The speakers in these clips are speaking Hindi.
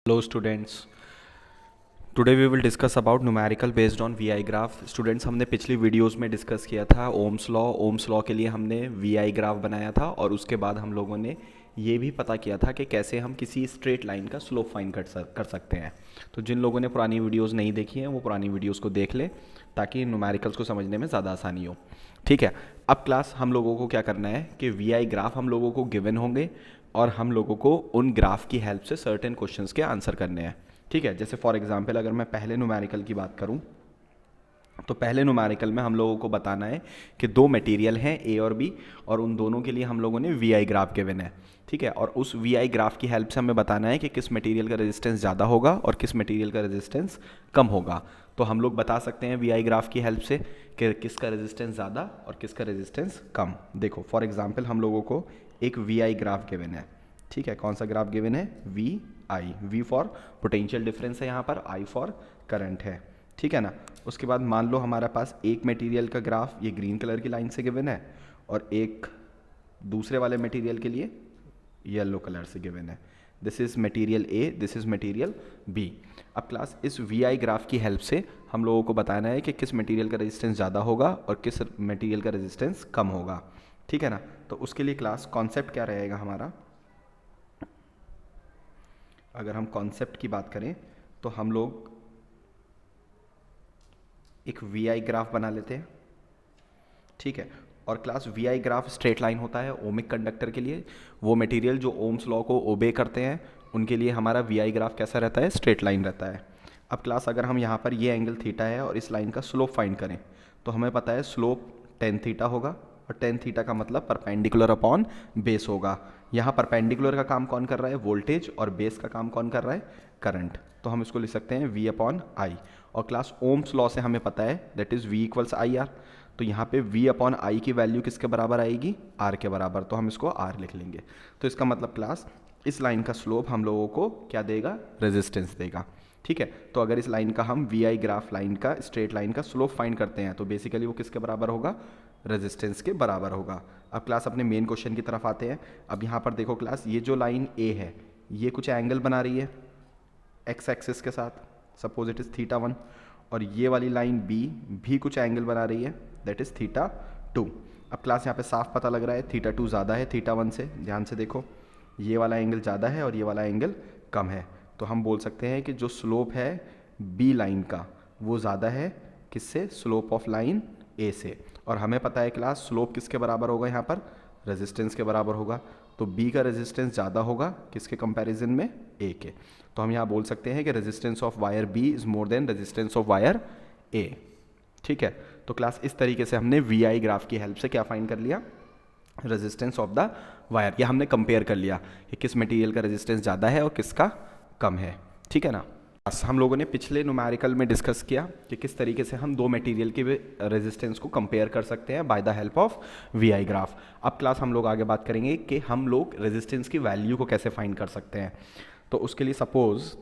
Hello students, today we will discuss about numerical based on VI graph. Students हमने पिछली वीडियोस में डिस्कस किया था ओम्स लॉ के लिए हमने VI ग्राफ बनाया था और उसके बाद हम लोगों ने ये भी पता किया था कि कैसे हम किसी स्ट्रेट लाइन का स्लोप फाइंड कर सकते हैं। तो जिन लोगों ने पुरानी वीडियोस नहीं देखी हैं वो पुरानी वीडियोस को देख लें ताकि न्यूमेरिकल्स को समझने में ज़्यादा आसानी हो। ठीक है, अब क्लास हम लोगों को क्या करना है कि VI ग्राफ हम लोगों को गिवन होंगे और हम लोगों को उन ग्राफ की हेल्प से सर्टेन क्वेश्चंस के आंसर करने हैं। ठीक है, जैसे फॉर एग्जांपल अगर मैं पहले न्यूमेरिकल की बात करूं तो पहले न्यूमेरिकल में हम लोगों को बताना है कि दो मटेरियल हैं ए और बी और उन दोनों के लिए हम लोगों ने वी आई ग्राफ गिवन है। ठीक है, और उस वी आई ग्राफ की हेल्प से हमें बताना है कि किस मटेरियल का रेजिस्टेंस ज़्यादा होगा और किस मटेरियल का रेजिस्टेंस कम होगा। तो हम लोग बता सकते हैं वी आई ग्राफ की हेल्प से कि किसका रेजिस्टेंस ज़्यादा और किसका रेजिस्टेंस कम। देखो फॉर एग्जाम्पल हम लोगों को एक वी आई ग्राफ गिवन है। ठीक है, कौन सा ग्राफ गिवन है? V I. V for potential difference है यहाँ पर, आई फॉर करंट है। ठीक है ना, उसके बाद मान लो हमारे पास एक मटेरियल का ग्राफ ये ग्रीन कलर की लाइन से गिवन है और एक दूसरे वाले मटेरियल के लिए येलो कलर से गिवन है। This is material A, this is material B. अब क्लास इस वी आई ग्राफ की हेल्प से हम लोगों को बताना है कि किस मटेरियल का रेजिस्टेंस ज़्यादा होगा और किस मटेरियल का रेजिस्टेंस कम होगा। ठीक है ना, तो उसके लिए क्लास कॉन्सेप्ट क्या रहेगा हमारा? अगर हम कॉन्सेप्ट की बात करें तो हम लोग एक वी आई ग्राफ बना लेते हैं। ठीक है, और class V I graph straight line होता है ओमिक कंडक्टर के लिए। वो मटेरियल जो ओम्स लॉ को ओबे करते हैं उनके लिए हमारा वी आई ग्राफ कैसा रहता है? स्ट्रेट लाइन रहता है। अब क्लास अगर हम यहाँ पर ये एंगल थीटा है और इस लाइन का स्लोप फाइंड करें तो हमें पता है स्लोप टेन थीटा होगा और टेन थीटा का मतलब परपेंडिकुलर अपॉन बेस होगा। यहाँ परपेंडिकुलर का काम कौन कर रहा है? वोल्टेज। और बेस का काम कौन कर रहा है? करंट। तो हम इसको लिख सकते हैं V अपॉन आई। और क्लास ओम्स लॉ से हमें पता है that is V equals I R. तो यहाँ पे V अपॉन आई की वैल्यू किसके बराबर आएगी? R के बराबर। तो हम इसको R लिख लेंगे। तो इसका मतलब क्लास इस लाइन का स्लोप हम लोगों को क्या देगा? रेजिस्टेंस देगा। ठीक है, तो अगर इस लाइन का हम वी आई ग्राफ लाइन का स्ट्रेट लाइन का स्लोप फाइंड करते हैं तो बेसिकली वो किसके बराबर होगा? रेजिस्टेंस के बराबर होगा। अब क्लास अपने मेन क्वेश्चन की तरफ आते हैं। अब यहाँ पर देखो क्लास, ये जो लाइन ए है ये कुछ एंगल बना रही है एक्स एक्सिस के साथ, सपोज इट इज़ थीटा 1, और ये वाली लाइन बी भी कुछ एंगल बना रही है दैट इज़ थीटा 2। अब क्लास यहाँ पे साफ पता लग रहा है थीटा 2 ज़्यादा है थीटा 1 से। ध्यान से देखो, ये वाला एंगल ज़्यादा है और ये वाला एंगल कम है। तो हम बोल सकते हैं कि जो स्लोप है बी लाइन का वो ज़्यादा है किससे? स्लोप ऑफ लाइन ए से। और हमें पता है क्लास स्लोप किसके बराबर होगा? यहाँ पर रेजिस्टेंस के बराबर होगा। तो बी का रेजिस्टेंस ज़्यादा होगा किसके कंपैरिजन में? ए के। तो हम यहाँ बोल सकते हैं कि resistance of wire B is more than resistance of wire A. ठीक है, तो क्लास इस तरीके से हमने वी आई ग्राफ की हेल्प से क्या फाइंड कर लिया? Resistance of the wire. या हमने कंपेयर कर लिया कि किस मटेरियल का रेजिस्टेंस ज़्यादा है और किसका कम है। ठीक है ना, हम लोगों ने पिछले न्यूमेरिकल में डिस्कस किया कि किस तरीके से हम दो मटेरियल के रेजिस्टेंस को कंपेयर कर सकते हैं by the help of V I graph. अब क्लास हम लोग आगे बात करेंगे कि हम लोग रेजिस्टेंस की वैल्यू को कैसे फाइंड कर सकते हैं। तो उसके लिए सपोज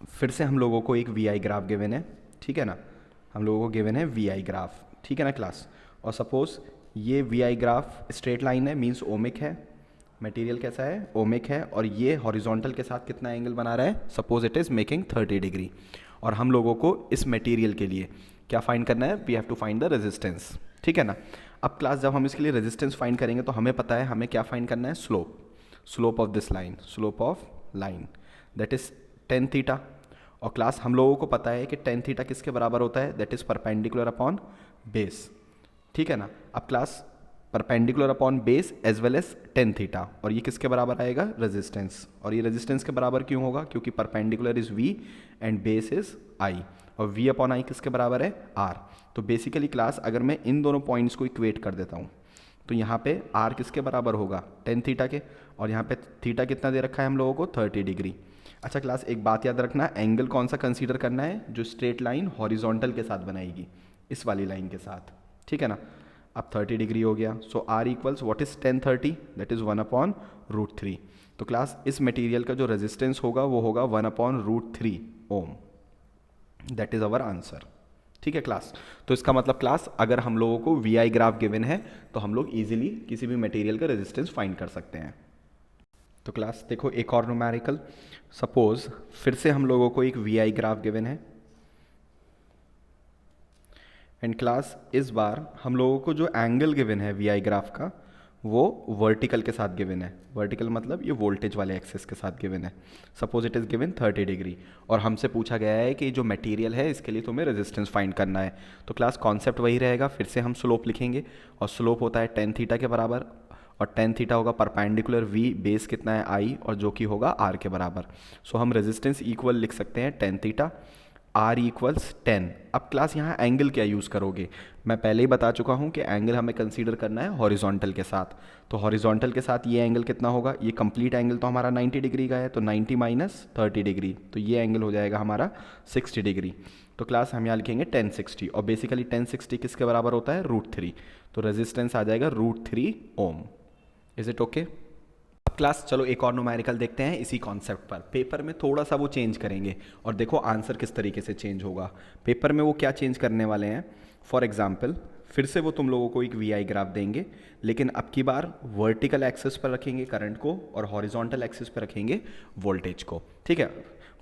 फिर से हम लोगों को एक वी आई ग्राफ गिवन है। ठीक है ना, हम लोगों को गिवन है वी आई ग्राफ। ठीक है ना क्लास, और सपोज ये V I graph straight line है, मीन्स ओमिक है। मटेरियल कैसा है? ओमिक है। और ये हॉरिजॉन्टल के साथ कितना एंगल बना रहा है? Suppose it is making 30 degree. और हम लोगों को इस मटेरियल के लिए क्या फाइंड करना है? We have to find the resistance. ठीक है ना, अब क्लास जब हम इसके लिए रेजिस्टेंस फाइंड करेंगे तो हमें पता है हमें क्या फाइंड करना है? Slope. Slope of this line, slope of line that is ten theta. और क्लास हम लोगों को पता है कि टेन थीटा किसके बराबर होता है? That is perpendicular upon base. ठीक है ना, अब class perpendicular upon base as well as tan theta, और ये किसके बराबर आएगा? रेजिस्टेंस। और ये रेजिस्टेंस के बराबर क्यों होगा? क्योंकि perpendicular is V and base is I, और वी अपॉन आई किसके बराबर है? आर। तो बेसिकली क्लास अगर मैं इन दोनों पॉइंट्स को इक्वेट कर देता हूँ तो यहाँ पे आर किसके बराबर होगा? टेन थीटा के। और यहाँ पे थीटा कितना दे रखा है हम लोगों को? 30 डिग्री। अच्छा क्लास एक बात याद रखना, एंगल कौन सा कंसीडर करना है? जो स्ट्रेट लाइन हॉरिजॉन्टल के साथ बनाएगी, इस वाली लाइन के साथ। ठीक है ना, अब 30 डिग्री हो गया। So R equals what is 1030? That is 1/√3। तो क्लास इस मटेरियल का जो रेजिस्टेंस होगा वो होगा 1/√3 ohm. That is our answer. ठीक है क्लास, तो इसका मतलब क्लास अगर हम लोगों को वी आई ग्राफ गिवन है तो हम लोग इजीली किसी भी मटेरियल का रेजिस्टेंस फाइंड कर सकते हैं। तो क्लास देखो एक और न्यूमेरिकल, सपोज फिर से हम लोगों को एक वी आई ग्राफ गिवन है, एंड क्लास इस बार हम लोगों को जो एंगल गिवन है वी आई ग्राफ का वो वर्टिकल के साथ गिवन है। वर्टिकल मतलब ये वोल्टेज वाले एक्सेस के साथ गिवन है। Suppose it is given 30 degree, और हमसे पूछा गया है कि जो मटेरियल है इसके लिए तुम्हें रेजिस्टेंस फाइंड करना है। तो क्लास कॉन्सेप्ट वही रहेगा, फिर से हम स्लोप लिखेंगे, और स्लोप होता है टेन थीटा के बराबर, और टेन थीटा होगा परपेंडिकुलर वी, बेस कितना है आई, और जो कि होगा आर के बराबर। सो हम रेजिस्टेंस इक्वल लिख सकते हैं टेन थीटा, आर इक्वल्स 10। अब क्लास यहाँ एंगल क्या यूज़ करोगे, मैं पहले ही बता चुका हूँ कि एंगल हमें कंसीडर करना है हॉरिजॉन्टल के साथ। तो हॉरिजॉन्टल के साथ ये एंगल कितना होगा, ये कंप्लीट एंगल तो हमारा 90 डिग्री का है, तो 90 माइनस 30 डिग्री, तो ये एंगल हो जाएगा हमारा 60 डिग्री। तो क्लास हम यहाँ लिखेंगे 1060, और बेसिकली 1060 किसके बराबर होता है, √3। तो रेजिस्टेंस आ जाएगा √3 ओम। Is it okay? अब क्लास चलो एक और न्यूमेरिकल देखते हैं इसी कॉन्सेप्ट पर। पेपर में थोड़ा सा वो चेंज करेंगे, और देखो आंसर किस तरीके से चेंज होगा। पेपर में वो क्या चेंज करने वाले हैं, फॉर एग्जाम्पल फिर से वो तुम लोगों को एक वी आई ग्राफ देंगे, लेकिन अब की बार वर्टिकल एक्सिस पर रखेंगे करंट को, और हॉरिजॉन्टल एक्सिस पर रखेंगे वोल्टेज को। ठीक है,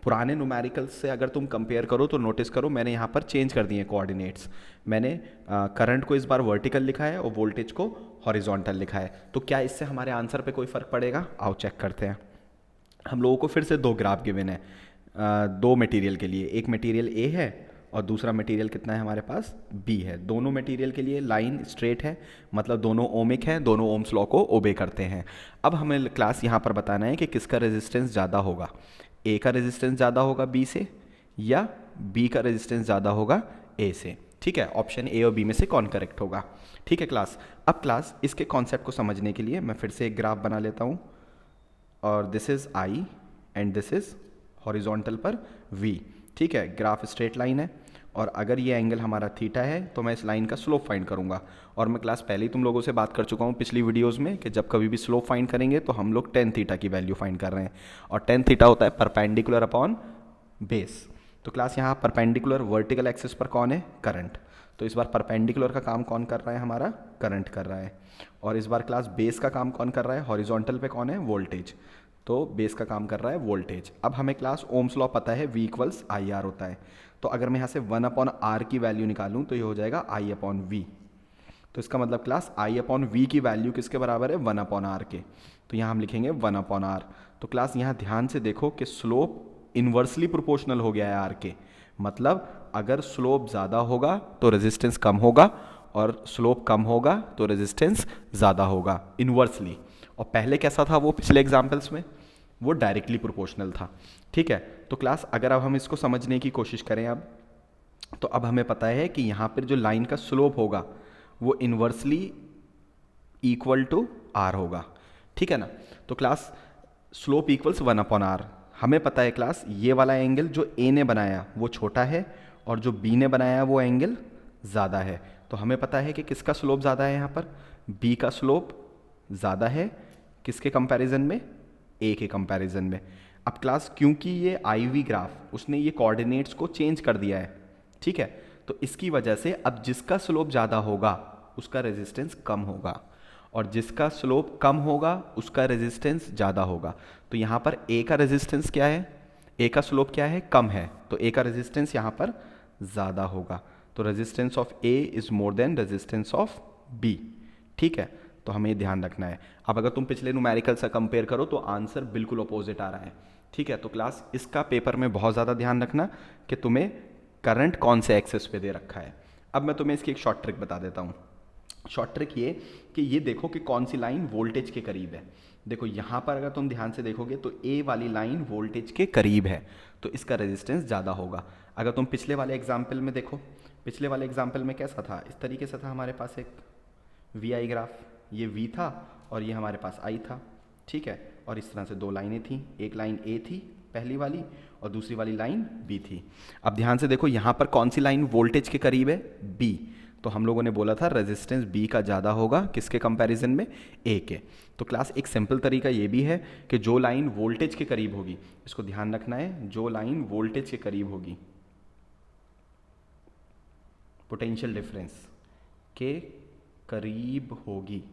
पुराने न्यूमेरिकल्स से अगर तुम कंपेयर करो तो नोटिस करो मैंने यहाँ पर चेंज कर दिए कोऑर्डिनेट्स। मैंने करंट को इस बार वर्टिकल लिखा है और वोल्टेज को हॉरिजॉन्टल लिखा है। तो क्या इससे हमारे आंसर पे कोई फ़र्क पड़ेगा? आओ चेक करते हैं। हम लोगों को फिर से दो ग्राफ गिवन है, दो मटेरियल के लिए, एक मटेरियल ए है और दूसरा मटेरियल कितना है हमारे पास, बी है। दोनों मटेरियल के लिए लाइन स्ट्रेट है, मतलब दोनों ओमिक है, दोनों ओम्स लॉ को ओबे करते हैं। अब हमें क्लास यहाँ पर बताना है कि किसका रेजिस्टेंस ज़्यादा होगा, ए का रेजिस्टेंस ज़्यादा होगा बी से, या बी का रेजिस्टेंस ज़्यादा होगा ए से। ठीक है, ऑप्शन ए और बी में से कौन करेक्ट होगा। ठीक है क्लास, अब क्लास इसके कॉन्सेप्ट को समझने के लिए मैं फिर से एक ग्राफ बना लेता हूँ, और this is I and this is horizontal पर वी। ठीक है, ग्राफ स्ट्रेट लाइन है, और अगर ये एंगल हमारा थीटा है तो मैं इस लाइन का स्लोप फाइंड करूंगा। और मैं क्लास पहले ही तुम लोगों से बात कर चुका हूँ पिछली वीडियोस में कि जब कभी भी स्लोप फाइंड करेंगे तो हम लोग टेन थीटा की वैल्यू फाइंड कर रहे हैं, और टेन थीटा होता है परपेंडिकुलर अपॉन बेस। तो क्लास यहाँ परपेंडिकुलर वर्टिकल एक्सिस पर कौन है, करंट। तो इस बार परपेंडिकुलर का काम कौन कर रहा है, हमारा करंट कर रहा है। और इस बार क्लास बेस का काम कौन कर रहा है, हॉरिजॉन्टल पे कौन है, वोल्टेज। तो बेस का काम कर रहा है वोल्टेज। अब हमें क्लास ओम्स लॉ पता है, V इक्वल्स आई आर होता है। तो अगर मैं यहाँ से 1/r की वैल्यू निकालूँ तो ये हो जाएगा I/V। तो इसका मतलब क्लास I/V की वैल्यू किसके बराबर है, 1/r के। तो यहाँ हम लिखेंगे 1/r। तो क्लास यहाँ ध्यान से देखो कि स्लोप इन्वर्सली प्रोपोर्शनल हो गया है आर के, मतलब अगर स्लोप ज़्यादा होगा तो रेजिस्टेंस कम होगा, और स्लोप कम होगा तो रेजिस्टेंस ज़्यादा होगा, इन्वर्सली। और पहले कैसा था वो पिछले एग्जाम्पल्स में, वो डायरेक्टली प्रोपोर्शनल था। ठीक है, तो क्लास अगर अब हम इसको समझने की कोशिश करें अब, तो अब हमें पता है कि यहाँ पर जो लाइन का स्लोप होगा वो इन्वर्सली इक्वल टू आर होगा। ठीक है ना, तो क्लास स्लोप इक्वल्स 1/r। हमें पता है क्लास ये वाला एंगल जो ए ने बनाया वो छोटा है, और जो बी ने बनाया वो एंगल ज़्यादा है। तो हमें पता है कि किसका स्लोप ज़्यादा है, यहाँ पर बी का स्लोप ज़्यादा है किसके कंपैरिजन में, ए के कंपैरिजन में। अब क्लास क्योंकि ये आई वी ग्राफ उसने ये कोऑर्डिनेट्स को चेंज कर दिया है, ठीक है, तो इसकी वजह से अब जिसका स्लोप ज़्यादा होगा उसका रेजिस्टेंस कम होगा, और जिसका स्लोप कम होगा उसका रेजिस्टेंस ज़्यादा होगा। तो यहाँ पर ए का रेजिस्टेंस क्या है, ए का स्लोप क्या है, कम है, तो ए का रेजिस्टेंस यहाँ पर ज़्यादा होगा। तो resistance of A is more than resistance of B. ठीक है, तो हमें ध्यान रखना है। अब अगर तुम पिछले न्यूमेरिकल से कंपेयर करो तो आंसर बिल्कुल अपोजिट आ रहा है। ठीक है, तो क्लास इसका पेपर में बहुत ज़्यादा ध्यान रखना कि तुम्हें करंट कौन से एक्सेस पे दे रखा है। अब मैं तुम्हें इसकी एक शॉर्ट ट्रिक बता देता हूँ। शॉर्ट ट्रिक ये कि ये देखो कि कौन सी लाइन वोल्टेज के करीब है। देखो यहाँ पर अगर तुम ध्यान से देखोगे तो ए वाली लाइन वोल्टेज के करीब है, तो इसका रेजिस्टेंस ज़्यादा होगा। अगर तुम पिछले वाले एग्जाम्पल में देखो, पिछले वाले एग्जाम्पल में कैसा था, इस तरीके से था हमारे पास एक वी आई ग्राफ, ये वी था और ये हमारे पास आई था। ठीक है, और इस तरह से दो लाइनें थी, एक लाइन ए थी पहली वाली और दूसरी वाली लाइन बी थी। अब ध्यान से देखो यहाँ पर कौन सी लाइन वोल्टेज के करीब है, बी। तो हम लोगों ने बोला था रेजिस्टेंस बी का ज़्यादा होगा किसके कंपैरिजन में, ए के। तो क्लास एक सिंपल तरीका ये भी है कि जो लाइन वोल्टेज के करीब होगी, इसको ध्यान रखना है, जो लाइन वोल्टेज के करीब होगी, पोटेंशियल डिफरेंस के करीब होगी,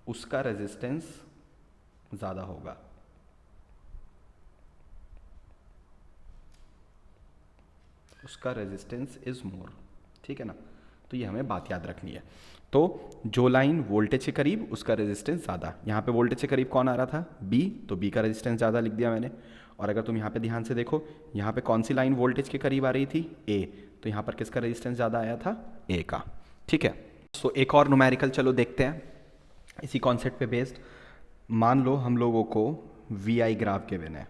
उसका रेजिस्टेंस ज़्यादा होगा। उसका रेजिस्टेंस इज़ मोर, ठीक है ना। तो ये हमें बात याद रखनी है। तो जो लाइन वोल्टेज के करीब उसका रेजिस्टेंस ज़्यादा, यहाँ पे वोल्टेज के करीब कौन आ रहा था, बी, तो बी का रेजिस्टेंस ज़्यादा लिख दिया मैंने। और अगर तुम यहाँ पे ध्यान से देखो, यहाँ पे कौन सी लाइन वोल्टेज के करीब आ रही थी, ए, तो यहाँ पर किसका रेजिस्टेंस ज़्यादा आया था, ए का, ठीक है। सो एक और न्यूमेरिकल चलो देखते हैं इसी कॉन्सेप्ट पे बेस्ड। मान लो हम लोगों को वी आई ग्राफ गिवन है,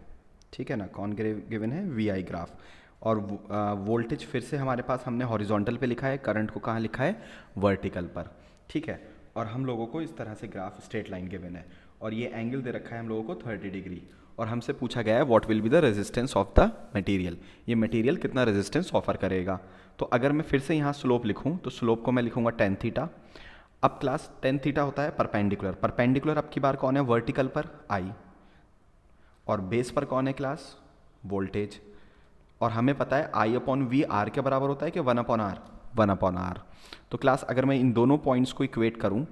ठीक है ना, कौन गिवन है, वी आई ग्राफ। और वोल्टेज फिर से हमारे पास हमने हॉरिजॉन्टल पे लिखा है, करंट को कहाँ लिखा है, वर्टिकल पर, ठीक है। और हम लोगों को इस तरह से ग्राफ स्ट्रेट लाइन गिवन है, और ये एंगल दे रखा है हम लोगों को 30 डिग्री, और हमसे पूछा गया है what will be the resistance of the material, ये मटेरियल कितना रेजिस्टेंस ऑफर करेगा। तो अगर मैं फिर से यहाँ स्लोप लिखूँ तो स्लोप को मैं लिखूँगा टेन थीटा। अब क्लास टेन थीटा होता है परपेंडिकुलर, परपेंडिकुलर अब की बार कौन है, वर्टिकल पर आई, और बेस पर कौन है क्लास, वोल्टेज। और हमें पता है आई अपॉन वी आर के बराबर होता है कि one upon R, one upon are. तो क्लास अगर मैं इन दोनों पॉइंट्स को इक्वेट करूं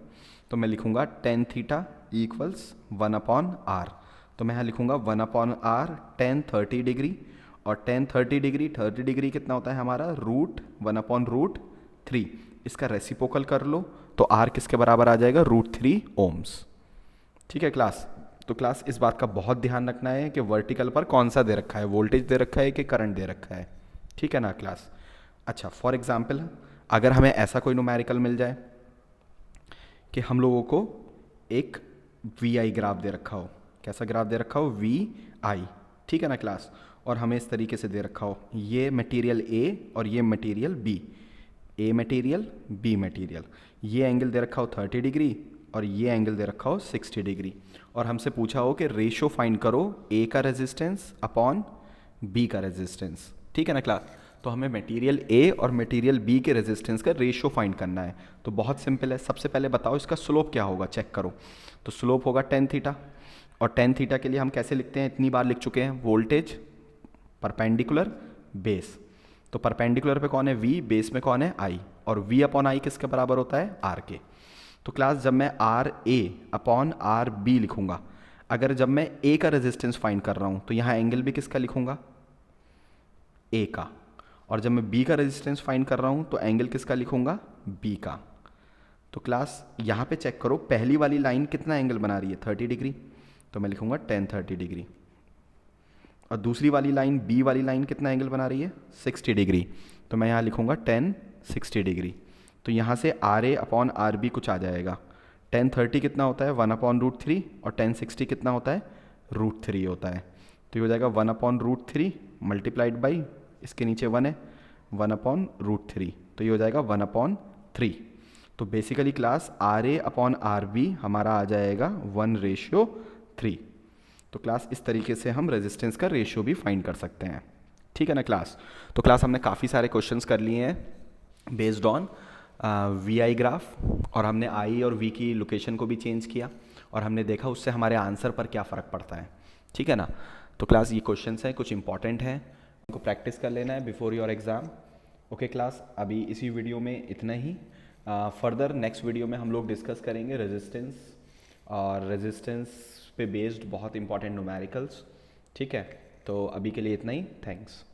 तो मैं लिखूंगा tan theta equals one upon are. तो मैं यहाँ लिखूंगा one upon r tan 30 degree, और टेन 30 डिग्री, 30 डिग्री कितना होता है हमारा, root one upon root three. इसका रेसिप्रोकल कर लो तो आर किसके बराबर आ जाएगा, रूट थ्री ओम्स, ठीक है क्लास। तो क्लास इस बात का बहुत ध्यान रखना है कि वर्टिकल पर कौन सा दे रखा है, वोल्टेज दे रखा है कि करंट दे रखा है, ठीक है ना क्लास। अच्छा, फॉर एग्जांपल अगर हमें ऐसा कोई न्यूमेरिकल मिल जाए कि हम लोगों को एक वी आई ग्राफ दे रखा हो, कैसा ग्राफ दे रखा हो, वी आई, ठीक है ना क्लास। और हमें इस तरीके से दे रखा हो, ये मटेरियल ए और ये material B, A material B material, ये एंगल दे रखा हो 30 डिग्री और ये एंगल दे रखा हो 60 डिग्री, और हमसे पूछा हो कि रेशो फाइंड करो ए का रेजिस्टेंस अपॉन बी का रेजिस्टेंस, ठीक है ना क्लास। तो हमें मटेरियल ए और मटेरियल बी के रेजिस्टेंस का रेशो फाइंड करना है। तो बहुत सिंपल है, सबसे पहले बताओ इसका स्लोप क्या होगा, चेक करो। तो स्लोप होगा टेन थीटा, और टेन थीटा के लिए हम कैसे लिखते हैं, इतनी बार लिख चुके हैं, वोल्टेज परपेंडिकुलर बेस। तो परपेंडिकुलर पे कौन है, वी, बेस में कौन है, आई, और वी अपॉन आई किसके बराबर होता है, आर के। तो क्लास जब मैं r a upon r b लिखूंगा, अगर जब मैं ए का रेजिस्टेंस फाइंड कर रहा हूं तो यहां एंगल भी किसका लिखूंगा, ए का, और जब मैं बी का रेजिस्टेंस फाइंड कर रहा हूं तो एंगल किसका लिखूंगा, बी का। तो क्लास यहां पे चेक करो, पहली वाली लाइन कितना एंगल बना रही है, 30 डिग्री, तो मैं लिखूंगा टेन 30 डिग्री। और दूसरी वाली लाइन, बी वाली लाइन कितना एंगल बना रही है, 60 डिग्री, तो मैं यहाँ लिखूंगा टेन 60 डिग्री। तो यहाँ से r a upon r b कुछ आ जाएगा, टेन 30 कितना होता है, वन अपॉन रूट थ्री, और टेन 60 कितना होता है, रूट थ्री होता है। तो ये हो जाएगा one upon root three multiplied by, इसके नीचे वन है, वन अपॉन रूट थ्री, तो ये हो जाएगा वन अपॉन थ्री। तो basically class r a upon r b हमारा आ जाएगा 1:3। तो क्लास इस तरीके से हम रेजिस्टेंस का रेशियो भी फाइंड कर सकते हैं, ठीक है ना क्लास। तो क्लास हमने काफ़ी सारे क्वेश्चंस कर लिए हैं based on V I graph, और हमने आई और वी की लोकेशन को भी चेंज किया, और हमने देखा उससे हमारे आंसर पर क्या फ़र्क पड़ता है, ठीक है ना। तो क्लास ये क्वेश्चंस हैं, कुछ इंपॉर्टेंट हैं, उनको प्रैक्टिस कर लेना है before your exam. Okay class, अभी इसी वीडियो में इतना ही। फर्दर नेक्स्ट वीडियो में हम लोग डिस्कस करेंगे रेजिस्टेंस, और रेजिस्टेंस पे बेस्ड बहुत इंपॉर्टेंट न्यूमेरिकल्स, ठीक है। तो अभी के लिए इतना ही, थैंक्स।